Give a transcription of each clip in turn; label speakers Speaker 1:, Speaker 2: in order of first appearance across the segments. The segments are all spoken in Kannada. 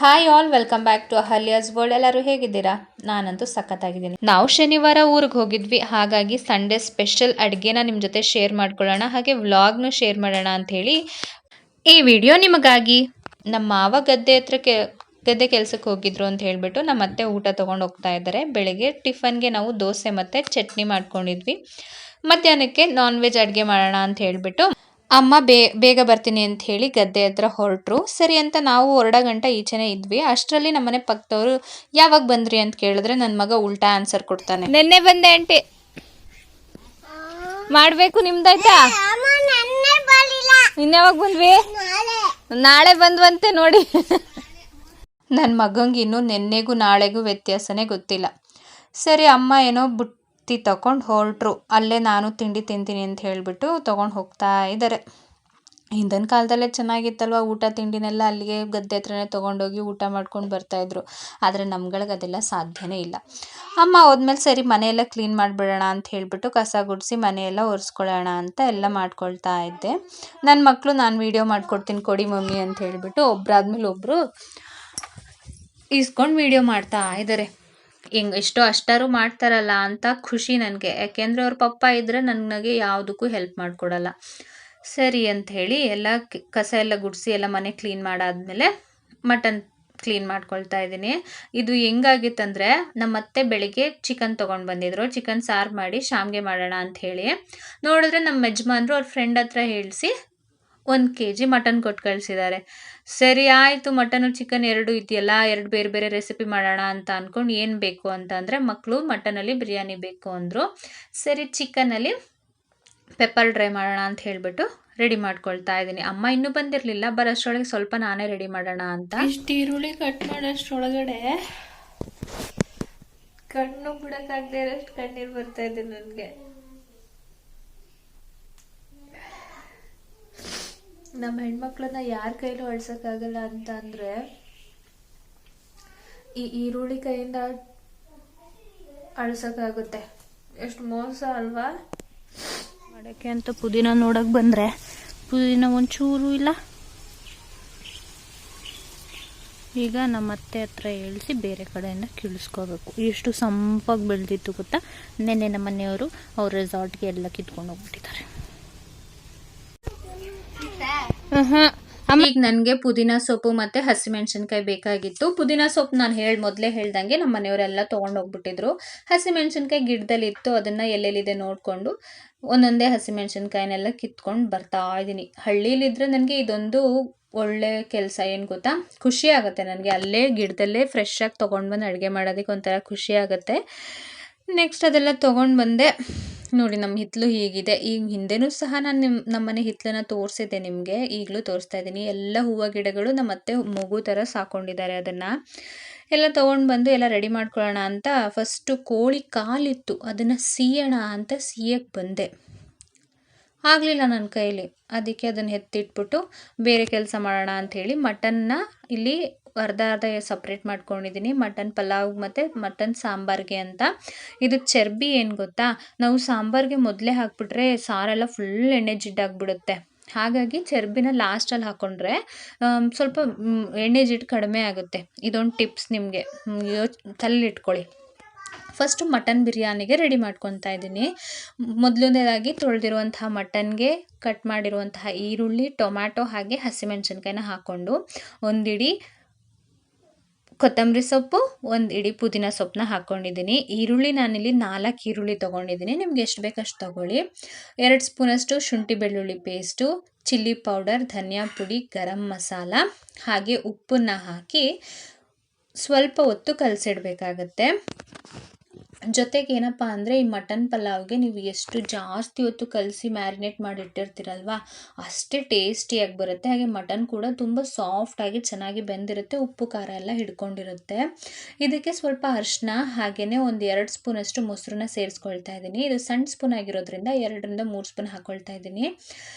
Speaker 1: Hi all, welcome back to Ahalya's world. ಎಲ್ಲರೂ ಹೇಗಿದ್ದೀರಾ? ನಾನಂತೂ ಸಖತ್ತಾಗಿದ್ದೀನಿ. ನಾವು ಶನಿವಾರ ಊರಿಗೆ ಹೋಗಿದ್ವಿ, ಹಾಗಾಗಿ ಸಂಡೇ ಸ್ಪೆಷಲ್ ಅಡುಗೆನ ನಿಮ್ಮ ಜೊತೆ ಶೇರ್ ಮಾಡ್ಕೊಳ್ಳೋಣ, ಹಾಗೆ ವ್ಲಾಗ್ನು ಶೇರ್ ಮಾಡೋಣ ಅಂಥೇಳಿ ಈ ವಿಡಿಯೋ ನಿಮಗಾಗಿ. ನಮ್ಮ ಮಾವ ಗದ್ದೆ ಕೆಲಸಕ್ಕೆ ಹೋಗಿದ್ರು ಅಂತ ಹೇಳಿಬಿಟ್ಟು ನಮ್ಮ ಅತ್ತೆ ಊಟ ತೊಗೊಂಡು ಹೋಗ್ತಾ ಇದ್ದಾರೆ. ಬೆಳಗ್ಗೆ ಟಿಫನ್ಗೆ ನಾವು ದೋಸೆ ಮತ್ತು ಚಟ್ನಿ ಮಾಡ್ಕೊಂಡಿದ್ವಿ. ಮಧ್ಯಾಹ್ನಕ್ಕೆ ನಾನ್ ವೆಜ್ ಅಡುಗೆ ಮಾಡೋಣ ಅಂತ ಹೇಳಿಬಿಟ್ಟು ಅಮ್ಮ ಬೇಗ ಬರ್ತೀನಿ ಅಂತ ಹೇಳಿ ಗದ್ದೆ ಹತ್ರ ಹೊರಟರು. ಸರಿ ಅಂತ ನಾವು ಹೊರಡೋ ಗಂಟೆ ಈಚೆನೇ ಇದ್ವಿ. ಅಷ್ಟರಲ್ಲಿ ನಮ್ಮನೆ ಪಕ್ಕದವರು ಯಾವಾಗ ಬಂದ್ರಿ ಅಂತ ಕೇಳಿದ್ರೆ ನನ್ನ ಮಗ ಉಲ್ಟಾ ಆನ್ಸರ್ ಕೊಡ್ತಾನೆ, ನೆನ್ನೆ ಬಂದೆ ಆಂಟಿ. ಮಾಡ್ಬೇಕು ನಿಮ್ದಾಯ್ತಾ? ಇನ್ಯಾವಾಗ ಬಂದ್ವಿ? ನಾಳೆ ಬಂದ್ವಂತೆ ನೋಡಿ. ನನ್ನ ಮಗಂಗೆ ಇನ್ನೂ ನೆನ್ನೆಗೂ ನಾಳೆಗೂ ವ್ಯತ್ಯಾಸನೇ ಗೊತ್ತಿಲ್ಲ. ಸರಿ, ಅಮ್ಮ ಏನೋ ಬುತ್ತಿ ತಗೊಂಡು ಹೊರಟ್ರು. ಅಲ್ಲೇ ನಾನು ತಿಂಡಿ ತಿಂತೀನಿ ಅಂತ ಹೇಳಿಬಿಟ್ಟು ತೊಗೊಂಡು ಹೋಗ್ತಾ ಇದ್ದಾರೆ. ಹಿಂದಿನ ಕಾಲದಲ್ಲೇ ಚೆನ್ನಾಗಿತ್ತಲ್ವ, ಊಟ ತಿಂಡಿನೆಲ್ಲ ಅಲ್ಲಿಗೆ ಗದ್ದೆ ಹತ್ರನೇ ತೊಗೊಂಡೋಗಿ ಊಟ ಮಾಡ್ಕೊಂಡು ಬರ್ತಾಯಿದ್ರು. ಆದರೆ ನಮ್ಗಳಿಗೆ ಅದೆಲ್ಲ ಸಾಧ್ಯನೇ ಇಲ್ಲ. ಅಮ್ಮ ಹೋದ್ಮೇಲೆ ಸರಿ ಮನೆಯೆಲ್ಲ ಕ್ಲೀನ್ ಮಾಡಿಬಿಡೋಣ ಅಂತ ಹೇಳಿಬಿಟ್ಟು ಕಸ ಗುಡಿಸಿ ಮನೆಯೆಲ್ಲ ಒರೆಸ್ಕೊಳ್ಳೋಣ ಅಂತ ಎಲ್ಲ ಮಾಡ್ಕೊಳ್ತಾ ಇದ್ದೆ. ನನ್ನ ಮಕ್ಕಳು ನಾನು ವೀಡಿಯೋ ಮಾಡ್ಕೊಡ್ತೀನಿ ಕೊಡಿ ಮಮ್ಮಿ ಅಂತ ಹೇಳಿಬಿಟ್ಟು ಒಬ್ಬರಾದ್ಮೇಲೆ ಒಬ್ಬರು ಇಸ್ಕೊಂಡು ವೀಡಿಯೋ ಮಾಡ್ತಾ ಇದ್ದಾರೆ. ಎಷ್ಟೋ ಅಷ್ಟಾರು ಮಾಡ್ತಾರಲ್ಲ ಅಂತ ಖುಷಿ ನನಗೆ. ಯಾಕೆಂದರೆ ಅವ್ರ ಪಪ್ಪ ಇದ್ದರೆ ನನಗೆ ಯಾವುದಕ್ಕೂ ಹೆಲ್ಪ್ ಮಾಡಿಕೊಡಲ್ಲ. ಸರಿ ಅಂಥೇಳಿ ಎಲ್ಲ ಕಸ ಎಲ್ಲ ಗುಡಿಸಿ ಎಲ್ಲ ಮನೆ ಕ್ಲೀನ್ ಮಾಡಾದ್ಮೇಲೆ ಮಟನ್ ಕ್ಲೀನ್ ಮಾಡ್ಕೊಳ್ತಾ ಇದ್ದೀನಿ. ಇದು ಹೆಂಗಾಗಿತ್ತಂದರೆ, ನಮ್ಮ ಅತ್ತೆ ಬೆಳಿಗ್ಗೆ ಚಿಕನ್ ತೊಗೊಂಡು ಬಂದಿದ್ರು. ಚಿಕನ್ ಸಾರು ಮಾಡಿ ಶಾಮ್ಗೆ ಮಾಡೋಣ ಅಂಥೇಳಿ ನೋಡಿದ್ರೆ ನಮ್ಮ ಯಜಮಾನ್ರು ಅವ್ರ ಫ್ರೆಂಡ್ ಹತ್ರ ಹೇಳಿಸಿ 1 kg ಮಟನ್ ಕೊಟ್ಟು ಕಳಿಸಿದ್ದಾರೆ. ಸರಿ ಆಯಿತು, ಮಟನು ಚಿಕನ್ ಎರಡು ಇದೆಯಲ್ಲ, ಎರಡು ಬೇರೆ ಬೇರೆ ರೆಸಿಪಿ ಮಾಡೋಣ ಅಂತ ಅಂದ್ಕೊಂಡು ಏನು ಬೇಕು ಅಂತ ಅಂದರೆ ಮಕ್ಕಳು ಮಟನಲ್ಲಿ ಬಿರಿಯಾನಿ ಬೇಕು ಅಂದರು. ಸರಿ, ಚಿಕನಲ್ಲಿ ಪೆಪ್ಪರ್ ಡ್ರೈ ಮಾಡೋಣ ಅಂತ ಹೇಳಿಬಿಟ್ಟು ರೆಡಿ ಮಾಡ್ಕೊಳ್ತಾ ಇದ್ದೀನಿ. ಅಮ್ಮ ಇನ್ನೂ ಬಂದಿರಲಿಲ್ಲ, ಬರೋಷ್ಟರೊಳಗೆ ಸ್ವಲ್ಪ ನಾನೇ ರೆಡಿ ಮಾಡೋಣ ಅಂತ. ಇಷ್ಟು ಈರುಳ್ಳಿ ಕಟ್ ಮಾಡೋಷ್ಟರೊಳಗಡೆ ಕಣ್ಣು ಬಿಡೋಕ್ಕಾಗದೆ ಇರೋಷ್ಟು ಕಣ್ಣೀರು ಬರ್ತಾ ಇದೆ ನನಗೆ. ನಮ್ಮ ಹೆಣ್ಮಕ್ಳನ್ನ ಯಾರ ಕೈಲೂ ಅಳ್ಸೋಕ್ಕಾಗಲ್ಲ ಅಂತ ಅಂದರೆ ಈ ಈರುಳ್ಳಿ ಕೈಯಿಂದ ಅಳ್ಸೋಕ್ಕಾಗುತ್ತೆ. ಎಷ್ಟು ಮೋಸ ಅಲ್ವಾ? ಮಾಡೋಕ್ಕೆ ಅಂತ ಪುದೀನ ನೋಡೋಕೆ ಬಂದರೆ ಪುದೀನ ಒಂಚೂರು ಇಲ್ಲ. ಈಗ ನಮ್ಮ ಅತ್ತೆ ಹತ್ರ ಹೇಳಿಸಿ ಬೇರೆ ಕಡೆಯಿಂದ ಕೀಳಿಸ್ಕೋಬೇಕು. ಎಷ್ಟು ಸಂಪಾಗಿ ಬೆಳೆದಿತ್ತು ಗೊತ್ತಾ? ನೆನ್ನೆ ನಮ್ಮ ಮನೆಯವರು ಅವ್ರ ರೆಸಾರ್ಟ್ಗೆ ಎಲ್ಲ ಕಿತ್ಕೊಂಡು ಹೋಗ್ಬಿಟ್ಟಿದ್ದಾರೆ. ಈಗ ನನಗೆ ಪುದೀನ ಸೊಪ್ಪು ಮತ್ತು ಹಸಿಮೆಣ್ಸಿನ್ಕಾಯಿ ಬೇಕಾಗಿತ್ತು. ಪುದೀನ ಸೊಪ್ಪು ನಾನು ಮೊದಲೇ ಹೇಳ್ದಂಗೆ ನಮ್ಮ ಮನೆಯವರೆಲ್ಲ ತೊಗೊಂಡೋಗ್ಬಿಟ್ಟಿದ್ರು. ಹಸಿಮೆಣ್ಸಿನ್ಕಾಯಿ ಗಿಡದಲ್ಲಿತ್ತು, ಅದನ್ನು ಎಲ್ಲೆಲ್ಲಿದೆ ನೋಡಿಕೊಂಡು ಒಂದೊಂದೇ ಹಸಿಮೆಣ್ಸಿನ್ಕಾಯಿನೆಲ್ಲ ಕಿತ್ಕೊಂಡು ಬರ್ತಾ ಇದ್ದೀನಿ. ಹಳ್ಳೀಲಿದ್ದರೆ ನನಗೆ ಇದೊಂದು ಒಳ್ಳೆ ಕೆಲಸ. ಏನು ಗೊತ್ತಾ, ಖುಷಿ ಆಗುತ್ತೆ ನನಗೆ. ಅಲ್ಲೇ ಗಿಡದಲ್ಲೇ ಫ್ರೆಶ್ಶಾಗಿ ತೊಗೊಂಡು ಬಂದು ಅಡುಗೆ ಮಾಡೋದಕ್ಕೆ ಒಂಥರ ಖುಷಿ ಆಗುತ್ತೆ. ನೆಕ್ಸ್ಟ್ ಅದೆಲ್ಲ ತೊಗೊಂಡು ಬಂದೆ. ನೋಡಿ, ನಮ್ಮ ಹಿತ್ತಲು ಹೀಗಿದೆ. ಈಗ ಹಿಂದೆನೂ ಸಹ ನಾನು ನಮ್ಮನೆ ಹಿತ್ತಲನ್ನ ತೋರಿಸಿದ್ದೆ ನಿಮಗೆ, ಈಗಲೂ ತೋರಿಸ್ತಾ ಇದ್ದೀನಿ. ಎಲ್ಲ ಹೂವು ಗಿಡಗಳು ನಮ್ಮ ಅತ್ತೆ ಮಗು ಥರ ಸಾಕೊಂಡಿದ್ದಾರೆ. ಅದನ್ನು ಎಲ್ಲ ತೊಗೊಂಡು ಬಂದು ಎಲ್ಲ ರೆಡಿ ಮಾಡ್ಕೊಳ್ಳೋಣ ಅಂತ ಫಸ್ಟು ಕೋಳಿ ಕಾಲಿತ್ತು, ಅದನ್ನು ಸಿಯೋಣ ಅಂತ ಸಿಯಕ್ಕೆ ಬಂದೆ. ಆಗಲಿಲ್ಲ ನನ್ನ ಕೈಲಿ. ಅದಕ್ಕೆ ಅದನ್ನು ಎತ್ತಿಟ್ಬಿಟ್ಟು ಬೇರೆ ಕೆಲಸ ಮಾಡೋಣ ಅಂಥೇಳಿ ಮಟನ್ನ ಇಲ್ಲಿ ಅರ್ಧ ಸಪ್ರೇಟ್ ಮಾಡ್ಕೊಂಡಿದ್ದೀನಿ. ಮಟನ್ ಪಲಾವ್ ಮತ್ತು ಮಟನ್ ಸಾಂಬಾರ್ಗೆ ಅಂತ. ಇದು ಚರ್ಬಿ ಏನು ಗೊತ್ತಾ, ನಾವು ಸಾಂಬಾರ್ಗೆ ಮೊದಲೇ ಹಾಕ್ಬಿಟ್ರೆ ಸಾರೆಲ್ಲ ಫುಲ್ ಎಣ್ಣೆ ಜಿಡ್ಡಾಗ್ಬಿಡುತ್ತೆ. ಹಾಗಾಗಿ ಚರ್ಬಿನ ಲಾಸ್ಟಲ್ಲಿ ಹಾಕ್ಕೊಂಡ್ರೆ ಸ್ವಲ್ಪ ಎಣ್ಣೆ ಜಿಡ್ಡು ಕಡಿಮೆ ಆಗುತ್ತೆ. ಇದೊಂದು ಟಿಪ್ಸ್ ನಿಮಗೆ ತಲೆಲಿಟ್ಕೊಳ್ಳಿ. ಫಸ್ಟು ಮಟನ್ ಬಿರಿಯಾನಿಗೆ ರೆಡಿ ಮಾಡ್ಕೊತಾ ಇದ್ದೀನಿ. ಮೊದಲನೇದಾಗಿ ತೊಳೆದಿರುವಂತಹ ಮಟನ್ಗೆ ಕಟ್ ಮಾಡಿರುವಂತಹ ಈರುಳ್ಳಿ, ಟೊಮ್ಯಾಟೊ ಹಾಗೆ ಹಸಿಮೆಣ್ಸಿನ್ಕಾಯಿನ ಹಾಕ್ಕೊಂಡು ಒಂದಿಡಿ ಕೊತ್ತಂಬರಿ ಸೊಪ್ಪು, ಒಂದು ಇಡಿ ಪುದೀನ ಸೊಪ್ಪನ್ನ ಹಾಕ್ಕೊಂಡಿದ್ದೀನಿ. ಈರುಳ್ಳಿ ನಾನಿಲ್ಲಿ 4 ಈರುಳ್ಳಿ ತೊಗೊಂಡಿದ್ದೀನಿ. ನಿಮ್ಗೆ ಎಷ್ಟು ಬೇಕಷ್ಟು ತೊಗೊಳ್ಳಿ. 2 ಸ್ಪೂನಷ್ಟು ಶುಂಠಿ ಬೆಳ್ಳುಳ್ಳಿ ಪೇಸ್ಟು, ಚಿಲ್ಲಿ ಪೌಡರ್, ಧನಿಯಾ ಪುಡಿ, ಗರಂ ಮಸಾಲ ಹಾಗೆ ಉಪ್ಪನ್ನು ಹಾಕಿ ಸ್ವಲ್ಪ ಹೊತ್ತು ಕಲಸಿಡಬೇಕಾಗತ್ತೆ. ಜೊತೆಗೆ ಏನಪ್ಪ ಅಂದರೆ ಈ ಮಟನ್ ಪಲಾವ್ಗೆ ನೀವು ಎಷ್ಟು ಜಾಸ್ತಿ ಹೊತ್ತು ಕಲಸಿ ಮ್ಯಾರಿನೇಟ್ ಮಾಡಿ ಇಟ್ಟಿರ್ತೀರಲ್ವ, ಅಷ್ಟೇ ಟೇಸ್ಟಿಯಾಗಿ ಬರುತ್ತೆ. ಹಾಗೆ ಮಟನ್ ಕೂಡ ತುಂಬ ಸಾಫ್ಟಾಗಿ ಚೆನ್ನಾಗಿ ಬೆಂದಿರುತ್ತೆ, ಉಪ್ಪು ಖಾರ ಎಲ್ಲ ಹಿಡ್ಕೊಂಡಿರುತ್ತೆ. ಇದಕ್ಕೆ ಸ್ವಲ್ಪ ಅರಿಶಿನ ಹಾಗೆಯೇ ಒಂದು 2 ಸ್ಪೂನಷ್ಟು ಮೊಸರನ್ನ ಸೇರಿಸ್ಕೊಳ್ತಾ ಇದ್ದೀನಿ. ಇದು ಸಣ್ಣ ಸ್ಪೂನ್ ಆಗಿರೋದ್ರಿಂದ 2ರಿಂದ 3 ಸ್ಪೂನ್ ಹಾಕ್ಕೊಳ್ತಾ ಇದ್ದೀನಿ.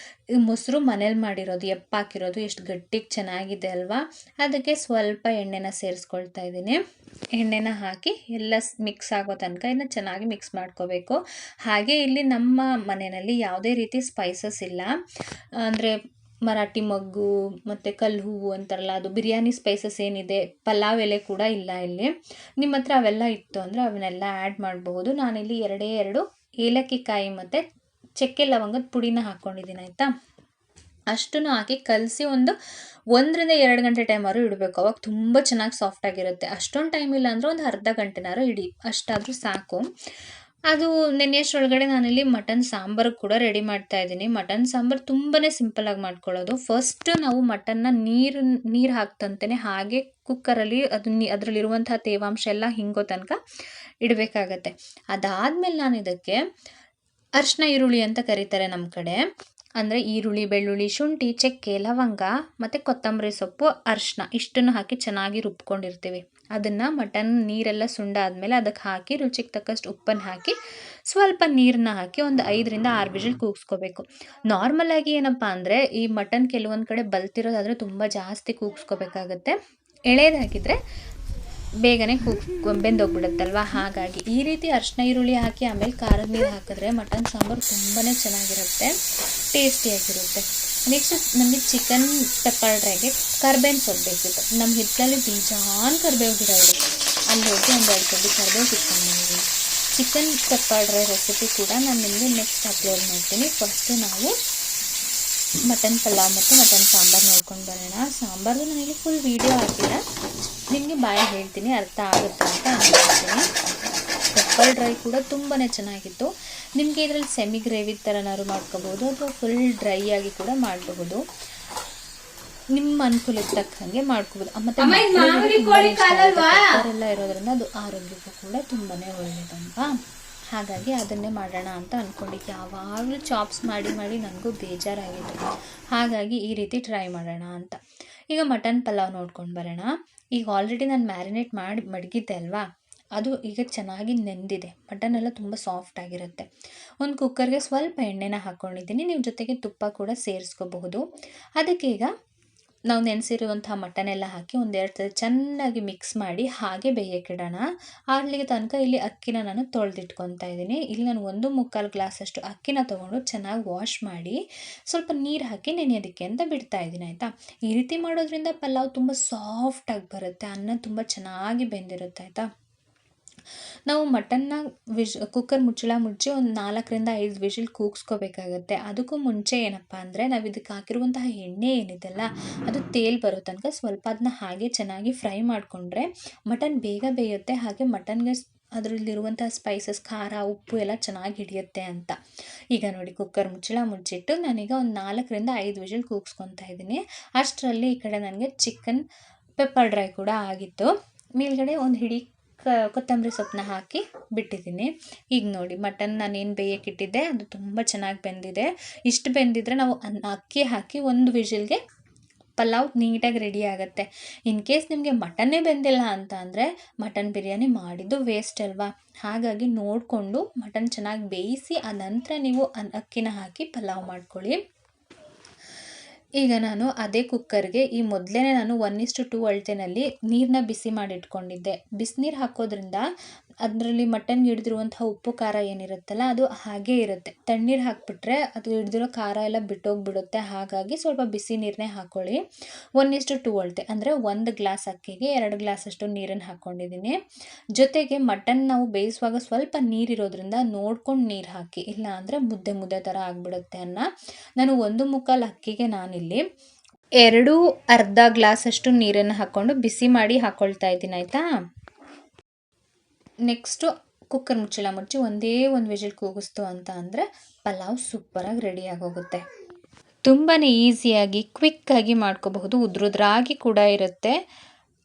Speaker 1: ಮೊಸರು ಮನೇಲಿ ಮಾಡಿರೋದು, ಎಪ್ಪಾಕಿರೋದು, ಎಷ್ಟು ಗಟ್ಟಿಗೆ ಚೆನ್ನಾಗಿದೆ ಅಲ್ವಾ. ಅದಕ್ಕೆ ಸ್ವಲ್ಪ ಎಣ್ಣೆನ ಸೇರಿಸ್ಕೊಳ್ತಾ ಇದ್ದೀನಿ. ಎಣ್ಣೆನ ಹಾಕಿ ಎಲ್ಲ ಮಿಕ್ಸ್ ಆಗೋ ತನಕ ಇನ್ನು ಚೆನ್ನಾಗಿ ಮಿಕ್ಸ್ ಮಾಡ್ಕೋಬೇಕು. ಹಾಗೆ ಇಲ್ಲಿ ನಮ್ಮ ಮನೆಯಲ್ಲಿ ಯಾವುದೇ ರೀತಿ ಸ್ಪೈಸಸ್ ಇಲ್ಲ. ಅಂದರೆ ಮರಾಠಿ ಮೊಗ್ಗು ಮತ್ತು ಕಲ್ಲು ಹೂವು ಅಂತಾರಲ್ಲ, ಅದು ಬಿರಿಯಾನಿ ಸ್ಪೈಸಸ್ ಏನಿದೆ, ಪಲಾವ್ ಎಲೆ ಕೂಡ ಇಲ್ಲ ಇಲ್ಲಿ. ನಿಮ್ಮ ಹತ್ರ ಅವೆಲ್ಲ ಇತ್ತು ಅಂದರೆ ಅವನ್ನೆಲ್ಲ ಆ್ಯಡ್ ಮಾಡಬಹುದು. ನಾನಿಲ್ಲಿ 2 ಏಲಕ್ಕಿ ಕಾಯಿ ಮತ್ತು ಚಕ್ಕೆ ಲವಂಗದ ಪುಡಿನ ಹಾಕ್ಕೊಂಡಿದ್ದೀನಿ ಆಯಿತಾ. ಅಷ್ಟನ್ನು ಹಾಕಿ ಕಲಸಿ 1-2 ಗಂಟೆ ಟೈಮಾದ್ರು ಇಡಬೇಕು. ಅವಾಗ ತುಂಬ ಚೆನ್ನಾಗಿ ಸಾಫ್ಟಾಗಿರುತ್ತೆ. ಅಷ್ಟೊಂದು ಟೈಮ್ ಇಲ್ಲ ಅಂದರೆ ಒಂದು ಅರ್ಧ ಗಂಟೆನಾದ್ರು ಇಡಿ, ಅಷ್ಟಾದರೂ ಸಾಕು. ಅದು ನೆನೆಯಷ್ಟರೊಳಗಡೆ ನಾನಿಲ್ಲಿ ಮಟನ್ ಸಾಂಬಾರು ಕೂಡ ರೆಡಿ ಮಾಡ್ತಾ ಇದ್ದೀನಿ. ಮಟನ್ ಸಾಂಬಾರು ತುಂಬಾ ಸಿಂಪಲಾಗಿ ಮಾಡ್ಕೊಳ್ಳೋದು. ಫಸ್ಟ್ ನಾವು ಮಟನ್ನ ನೀರು ಹಾಕ್ತಂತೆಯೇ ಹಾಗೆ ಕುಕ್ಕರಲ್ಲಿ ಅದರಲ್ಲಿರುವಂಥ ತೇವಾಂಶ ಎಲ್ಲ ಹಿಂಗೋ ತನಕ ಇಡಬೇಕಾಗತ್ತೆ. ಅದಾದಮೇಲೆ ನಾನು ಇದಕ್ಕೆ ಅರಿಶಿನ ಈರುಳ್ಳಿ ಅಂತ ಕರೀತಾರೆ ನಮ್ಮ ಕಡೆ. ಅಂದರೆ ಈರುಳ್ಳಿ, ಬೆಳ್ಳುಳ್ಳಿ, ಶುಂಠಿ, ಚಕ್ಕೆ, ಲವಂಗ ಮತ್ತು ಕೊತ್ತಂಬರಿ ಸೊಪ್ಪು, ಅರಿಶಿನ ಇಷ್ಟನ್ನು ಹಾಕಿ ಚೆನ್ನಾಗಿ ರುಬ್ಕೊಂಡಿರ್ತೀವಿ. ಅದನ್ನು ಮಟನ್ ನೀರೆಲ್ಲ ಸುಂಡಾದ್ಮೇಲೆ ಅದಕ್ಕೆ ಹಾಕಿ ರುಚಿಗೆ ತಕ್ಕಷ್ಟು ಉಪ್ಪನ್ನು ಹಾಕಿ ಸ್ವಲ್ಪ ನೀರನ್ನ ಹಾಕಿ ಒಂದು 5-6 ವಿಷಲ್ ಕೂಗಿಸ್ಕೋಬೇಕು. ನಾರ್ಮಲಾಗಿ ಏನಪ್ಪ ಅಂದರೆ ಈ ಮಟನ್ ಕೆಲವೊಂದು ಕಡೆ ಬಲ್ತಿರೋದಾದರೆ ತುಂಬ ಜಾಸ್ತಿ ಕೂಗಿಸ್ಕೋಬೇಕಾಗತ್ತೆ. ಎಳೆದಾಗಿದ್ದರೆ ಬೇಗನೆ ಬೆಂದೋಗ್ಬಿಡುತ್ತಲ್ವ. ಹಾಗಾಗಿ ಈ ರೀತಿ ಅರಿಶಿನ ಈರುಳ್ಳಿ ಹಾಕಿ ಆಮೇಲೆ ಖಾರದ ನೀರು ಹಾಕಿದ್ರೆ ಮಟನ್ ಸಾಂಬಾರು ತುಂಬಾ ಚೆನ್ನಾಗಿರುತ್ತೆ, ಟೇಸ್ಟಿಯಾಗಿರುತ್ತೆ. ನೆಕ್ಸ್ಟ್ ನಮಗೆ ಚಿಕನ್ ಪೆಪ್ಪರ್ ಡ್ರೈಗೆ ಕರ್ಬೇವಿನ ಸೊಪ್ಪು ಬೇಕಿತ್ತು. ನಮ್ಮ ಹಿತ್ತಲಲ್ಲಿ ಬೇಜಾನ್ ಕರ್ಬೇವು ಗಿಡ ಇದೆ, ಅಲ್ಲಿ ಹೋಗಿ ಒಂದು 2 ಕಡ್ಡಿ ಕರ್ಬೇವು ಕಿತ್ಕೊಂಡ್ಬಂದಿದ್ದೀನಿ. ಚಿಕನ್ ಪೆಪ್ಪರ್ ಡ್ರೈ ರೆಸಿಪಿ ಕೂಡ ನಾನು ನಿಮಗೆ ನೆಕ್ಸ್ಟ್ ಅಪ್ಲೋಡ್ ಮಾಡ್ತೀನಿ. ಫಸ್ಟು ನಾವು ಮಟನ್ ಪಲಾವ್ ಮತ್ತು ಮಟನ್ ಸಾಂಬಾರು ನೋಡ್ಕೊಂಡು ಬರೋಣ. ಸಾಂಬಾರ್ದು ನಾನಿಲ್ಲಿ ಫುಲ್ ವೀಡಿಯೋ ಹಾಕಿಲ್ಲ, ನಿಮಗೆ ಬಾಯಿ ಹೇಳ್ತೀನಿ, ಅರ್ಥ ಆಗುತ್ತೆ ಅಂತ ಅನ್ಕೊಳ್ತೀನಿ. ಪೆಪ್ಪರ್ ಡ್ರೈ ಕೂಡ ತುಂಬಾ ಚೆನ್ನಾಗಿತ್ತು. ನಿಮಗೆ ಇದರಲ್ಲಿ ಸೆಮಿ ಗ್ರೇವಿ ಥರನಾದ್ರು ಮಾಡ್ಕೋಬೋದು ಅಥವಾ ಫುಲ್ ಡ್ರೈ ಆಗಿ ಕೂಡ ಮಾಡಬಹುದು, ನಿಮ್ಮ ಅನುಕೂಲಕ್ಕೆ ತಕ್ಕಂಗೆ ಮಾಡ್ಕೋಬೋದು. ಮತ್ತು ಎಲ್ಲ ಇರೋದ್ರಿಂದ ಅದು ಆರೋಗ್ಯಕ್ಕೂ ಕೂಡ ತುಂಬಾ ಒಳ್ಳೆಯದಲ್ವಾ. ಹಾಗಾಗಿ ಅದನ್ನೇ ಮಾಡೋಣ ಅಂತ ಅಂದ್ಕೊಂಡಿದ್ದೆ. ಯಾವಾಗಲೂ ಚಾಪ್ಸ್ ಮಾಡಿ ನನಗೂ ಬೇಜಾರಾಗಿತ್ತು. ಹಾಗಾಗಿ ಈ ರೀತಿ ಟ್ರೈ ಮಾಡೋಣ ಅಂತ. ಈಗ ಮಟನ್ ಪಲಾವ್ ನೋಡ್ಕೊಂಡು ಬರೋಣ. ಈಗ ಆಲ್ರೆಡಿ ನಾನು ಮ್ಯಾರಿನೇಟ್ ಮಾಡಿ ಮಡಗಿದ್ದೆ ಅಲ್ವಾ, ಅದು ಈಗ ಚೆನ್ನಾಗಿ ನೆಂದಿದೆ. ಮಟನ್ ಎಲ್ಲ ತುಂಬ ಸಾಫ್ಟಾಗಿರುತ್ತೆ. ಒಂದು ಕುಕ್ಕರ್ಗೆ ಸ್ವಲ್ಪ ಎಣ್ಣೆನ ಹಾಕ್ಕೊಂಡಿದ್ದೀನಿ. ನೀವು ಜೊತೆಗೆ ತುಪ್ಪ ಕೂಡ ಸೇರಿಸ್ಕೋಬಹುದು. ಅದಕ್ಕೆ ಈಗ ನಾವು ನೆನೆಸಿರುವಂಥ ಮಟನ್ ಎಲ್ಲ ಹಾಕಿ 1-2 ಸಲ ಚೆನ್ನಾಗಿ ಮಿಕ್ಸ್ ಮಾಡಿ ಹಾಗೆ ಬೇಯಕ್ಕಿಡೋಣ. ಅಲ್ಲಿಗೆ ತನಕ ಇಲ್ಲಿ ಅಕ್ಕಿನ ನಾನು ತೊಳೆದಿಟ್ಕೊತಾ ಇದ್ದೀನಿ. ಇಲ್ಲಿ ನಾನು 1-3/4 ಗ್ಲಾಸಷ್ಟು ಅಕ್ಕಿನ ತೊಗೊಂಡು ಚೆನ್ನಾಗಿ ವಾಶ್ ಮಾಡಿ ಸ್ವಲ್ಪ ನೀರು ಹಾಕಿ ನೆನೆಯೋದಕ್ಕೆ ಅಂತ ಬಿಡ್ತಾ ಇದ್ದೀನಿ ಆಯಿತಾ. ಈ ರೀತಿ ಮಾಡೋದ್ರಿಂದ ಪಲಾವ್ ತುಂಬ ಸಾಫ್ಟಾಗಿ ಬರುತ್ತೆ, ಅನ್ನ ತುಂಬ ಚೆನ್ನಾಗಿ ಬೆಂದಿರುತ್ತೆ ಆಯಿತಾ. ನಾವು ಮಟನ್ನ ಕುಕ್ಕರ್ ಮುಚ್ಚಳ ಮುಚ್ಚಿ ಒಂದು 4-5 ವಿಷಲ್ ಕೂಗಿಸ್ಕೋಬೇಕಾಗತ್ತೆ. ಅದಕ್ಕೂ ಮುಂಚೆ ಏನಪ್ಪ ಅಂದರೆ ನಾವು ಇದಕ್ಕೆ ಹಾಕಿರುವಂತಹ ಎಣ್ಣೆ ಏನಿದೆಲ್ಲ ಅದು ತೇಲ್ ಬರೋ ತನಕ ಸ್ವಲ್ಪ ಅದನ್ನ ಹಾಗೆ ಚೆನ್ನಾಗಿ ಫ್ರೈ ಮಾಡಿಕೊಂಡ್ರೆ ಮಟನ್ ಬೇಗ ಬೇಯುತ್ತೆ. ಹಾಗೆ ಮಟನ್ಗೆ ಅದರಲ್ಲಿರುವಂಥ ಸ್ಪೈಸಸ್, ಖಾರ, ಉಪ್ಪು ಎಲ್ಲ ಚೆನ್ನಾಗಿ ಹಿಡಿಯುತ್ತೆ ಅಂತ. ಈಗ ನೋಡಿ ಕುಕ್ಕರ್ ಮುಚ್ಚಳ ಮುಚ್ಚಿಟ್ಟು ನಾನೀಗ ಒಂದು 4-5 ವಿಷಲ್ ಕೂಗಿಸ್ಕೊತಾ ಇದ್ದೀನಿ. ಅಷ್ಟರಲ್ಲಿ ಈ ಕಡೆ ನನಗೆ ಚಿಕನ್ ಪೆಪ್ಪರ್ ಡ್ರೈ ಕೂಡ ಆಗಿತ್ತು. ಮೇಲ್ಗಡೆ ಒಂದು ಹಿಡಿ ಕೊತ್ತಂಬರಿ ಸೊಪ್ಪನ್ನ ಹಾಕಿ ಬಿಟ್ಟಿದ್ದೀನಿ. ಈಗ ನೋಡಿ ಮಟನ್ ನಾನೇನು ಬೇಯಕ್ಕಿಟ್ಟಿದ್ದೆ ಅದು ತುಂಬ ಚೆನ್ನಾಗಿ ಬೆಂದಿದೆ. ಇಷ್ಟು ಬೆಂದಿದ್ರೆ ನಾವು ಅಕ್ಕಿ ಹಾಕಿ 1 ವಿಷಲ್ಗೆ ಪಲಾವ್ ನೀಟಾಗಿ ರೆಡಿ ಆಗುತ್ತೆ. ಇನ್ ಕೇಸ್ ನಿಮಗೆ ಮಟನ್ನೇ ಬೆಂದಿಲ್ಲ ಅಂತ ಅಂದರೆ ಮಟನ್ ಬಿರಿಯಾನಿ ಮಾಡಿದ್ದು ವೇಸ್ಟ್ ಅಲ್ವಾ. ಹಾಗಾಗಿ ನೋಡಿಕೊಂಡು ಮಟನ್ ಚೆನ್ನಾಗಿ ಬೇಯಿಸಿ ಆ ನಂತರ ನೀವು ಅಕ್ಕಿನ ಹಾಕಿ ಪಲಾವ್ ಮಾಡ್ಕೊಳ್ಳಿ. ಈಗ ನಾನು ಅದೇ ಕುಕ್ಕರ್ಗೆ ಈ ಮೊದಲೇ ನಾನು 1:2 ಅಳತೆನಲ್ಲಿ ನೀರನ್ನ ಬಿಸಿ ಮಾಡಿಟ್ಕೊಂಡಿದ್ದೆ. ಬಿಸಿನೀರು ಹಾಕೋದ್ರಿಂದ ಅದರಲ್ಲಿ ಮಟನ್ಗೆ ಹಿಡಿದಿರುವಂಥ ಉಪ್ಪು ಖಾರ ಏನಿರುತ್ತಲ್ಲ ಅದು ಹಾಗೇ ಇರುತ್ತೆ. ತಣ್ಣೀರು ಹಾಕಿಬಿಟ್ರೆ ಅದು ಹಿಡಿದಿರೋ ಖಾರ ಎಲ್ಲ ಬಿಟ್ಟೋಗ್ಬಿಡುತ್ತೆ. ಹಾಗಾಗಿ ಸ್ವಲ್ಪ ಬಿಸಿ ನೀರನ್ನೇ ಹಾಕ್ಕೊಳ್ಳಿ. 1:2 ಅಳತೆ ಅಂದರೆ 1 ಗ್ಲಾಸ್ ಅಕ್ಕಿಗೆ 2 ಗ್ಲಾಸಷ್ಟು ನೀರನ್ನು ಹಾಕ್ಕೊಂಡಿದ್ದೀನಿ. ಜೊತೆಗೆ ಮಟನ್ ನಾವು ಬೇಯಿಸುವಾಗ ಸ್ವಲ್ಪ ನೀರಿರೋದ್ರಿಂದ ನೋಡ್ಕೊಂಡು ನೀರು ಹಾಕಿ, ಇಲ್ಲ ಅಂದರೆ ಮುದ್ದೆ ಥರ ಆಗಿಬಿಡುತ್ತೆ ಅನ್ನ. ನಾನು 1-3 ಅಕ್ಕಿಗೆ ನಾನಿಲ್ಲಿ 2 ಅರ್ಧ ಗ್ಲಾಸಷ್ಟು ನೀರನ್ನು ಹಾಕ್ಕೊಂಡು ಬಿಸಿ ಮಾಡಿ ಹಾಕ್ಕೊಳ್ತಾ ಇದ್ದೀನಿ ಆಯಿತಾ. ನೆಕ್ಸ್ಟು ಕುಕ್ಕರ್ ಮುಚ್ಚಳ ಮುಚ್ಚಿ ಒಂದೇ 1 ವಿಷಲ್ ಕೂಗಿಸ್ತು ಅಂತ ಅಂದರೆ ಪಲಾವ್ ಸೂಪರಾಗಿ ರೆಡಿಯಾಗಿ ಹೋಗುತ್ತೆ. ತುಂಬಾ ಈಸಿಯಾಗಿ ಕ್ವಿಕ್ಕಾಗಿ ಮಾಡ್ಕೋಬಹುದು. ಉದ್ರುದ್ರಾಗಿ ಕೂಡ ಇರುತ್ತೆ,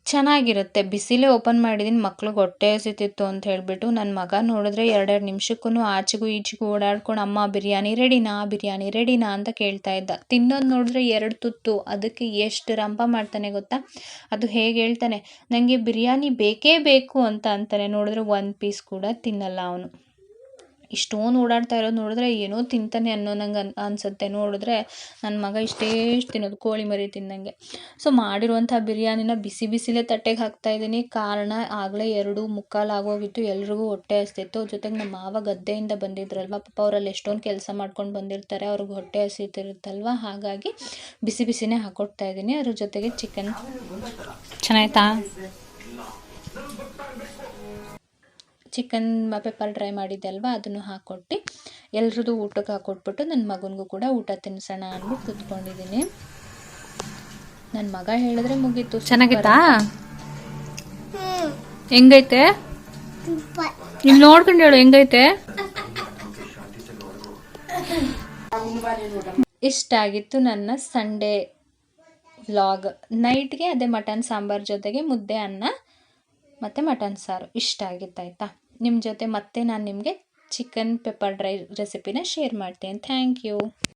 Speaker 1: ಚೆನ್ನಾಗಿರುತ್ತೆ. ಬಿಸಿಲೇ ಓಪನ್ ಮಾಡಿದ್ದೀನಿ, ಮಕ್ಳಿಗೆ ಹೊಟ್ಟೆ ಹಸಿತಿತ್ತು ಅಂತ ಹೇಳಿಬಿಟ್ಟು ನನ್ನ ಮಗ ನೋಡಿದ್ರೆ 2 ನಿಮಿಷಕ್ಕೂ ಆಚೆಗೂ ಈಚೆಗೂ ಓಡಾಡ್ಕೊಂಡು ಅಮ್ಮ ಬಿರಿಯಾನಿ ರೆಡಿನಾ ಅಂತ ಕೇಳ್ತಾ ಇದ್ದ. ತಿನ್ನೋದು ನೋಡಿದ್ರೆ 2 ತುತ್ತು, ಅದಕ್ಕೆ ಎಷ್ಟು ರಂಪ ಮಾಡ್ತಾನೆ ಗೊತ್ತಾ. ಅದು ಹೇಗೆ ಹೇಳ್ತಾನೆ, ನನಗೆ ಬಿರಿಯಾನಿ ಬೇಕೇ ಬೇಕು ಅಂತ ಅಂತಾನೆ. ನೋಡಿದ್ರೆ 1 ಪೀಸ್ ಕೂಡ ತಿನ್ನಲ್ಲ ಅವನು. ಇಷ್ಟೊಂದು ಓಡಾಡ್ತಾ ಇರೋದು ನೋಡಿದ್ರೆ ಏನೋ ತಿಂತಾನೆ ಅನ್ನೋ ನಂಗೆ ಅನಿಸುತ್ತೆ. ನೋಡಿದ್ರೆ ನನ್ನ ಮಗ ಇಷ್ಟೇಷ್ಟು ತಿನ್ನೋದು ಕೋಳಿ ಮರಿ ತಿಂದಂಗೆ. ಸೊ ಮಾಡಿರುವಂಥ ಬಿರಿಯಾನಿನ ಬಿಸಿ ಬಿಸಿಲೇ ತಟ್ಟೆಗೆ ಹಾಕ್ತಾಯಿದ್ದೀನಿ. ಕಾರಣ ಆಗಲೇ 2:45 ಆಗೋಗಿತ್ತು. ಎಲ್ರಿಗೂ ಹೊಟ್ಟೆ ಹಸ್ತಿತ್ತು. ಜೊತೆಗೆ ನಮ್ಮ ಮಾವ ಗದ್ದೆಯಿಂದ ಬಂದಿದ್ರಲ್ವ, ಪಾಪ ಅವರಲ್ಲಿ ಎಷ್ಟೊಂದು ಕೆಲಸ ಮಾಡ್ಕೊಂಡು ಬಂದಿರ್ತಾರೆ, ಅವ್ರಿಗೆ ಹೊಟ್ಟೆ ಹಸಿತಿರುತ್ತಲ್ವ, ಹಾಗಾಗಿ ಬಿಸಿ ಬಿಸಿನೇ ಹಾಕ್ಕೊಡ್ತಾ ಇದ್ದೀನಿ. ಅದ್ರ ಜೊತೆಗೆ ಚಿಕನ್ ಚೆನ್ನಾಯ್ತಾ, ಚಿಕನ್ ಪೆಪ್ಪರ್ ಡ್ರೈ ಮಾಡಿದ್ದೆ ಅಲ್ವಾ, ಅದನ್ನು ಹಾಕ್ಕೊಟ್ಟು ಎಲ್ರದ್ದು ಊಟಕ್ಕೆ ಹಾಕ್ಕೊಟ್ಬಿಟ್ಟು ನನ್ನ ಮಗನಿಗೂ ಕೂಡ ಊಟ ತಿನ್ನಿಸೋಣ ಅಂದ್ಬಿಟ್ಟು ಕೂತ್ಕೊಂಡಿದ್ದೀನಿ. ನನ್ನ ಮಗ ಹೇಳಿದ್ರೆ ಮುಗೀತು. ಚೆನ್ನಾಗಿತ್ತಾ? ಹೆಂಗೈತೆ? ಇಲ್ಲಿ ನೋಡ್ಕೊಂಡು ಹೇಳು ಹೆಂಗೈತೆ. ಇಷ್ಟಾಗಿತ್ತು ನನ್ನ ಸಂಡೇ ವ್ಲಾಗ್. ನೈಟ್ಗೆ ಅದೇ ಮಟನ್ ಸಾಂಬಾರು ಜೊತೆಗೆ ಮುದ್ದೆ, ಅನ್ನ ಮತ್ತು ಮಟನ್ ಸಾರು ಇಷ್ಟ ಆಗಿತ್ತಾಯ್ತಾ. ನಿಮ್ಮ ಜೊತೆ ಮತ್ತೆ ನಾನು ನಿಮಗೆ ಚಿಕನ್ ಪೆಪ್ಪರ್ ಡ್ರೈ ರೆಸಿಪಿನ ಶೇರ್ ಮಾಡ್ತೀನಿ. Thank you.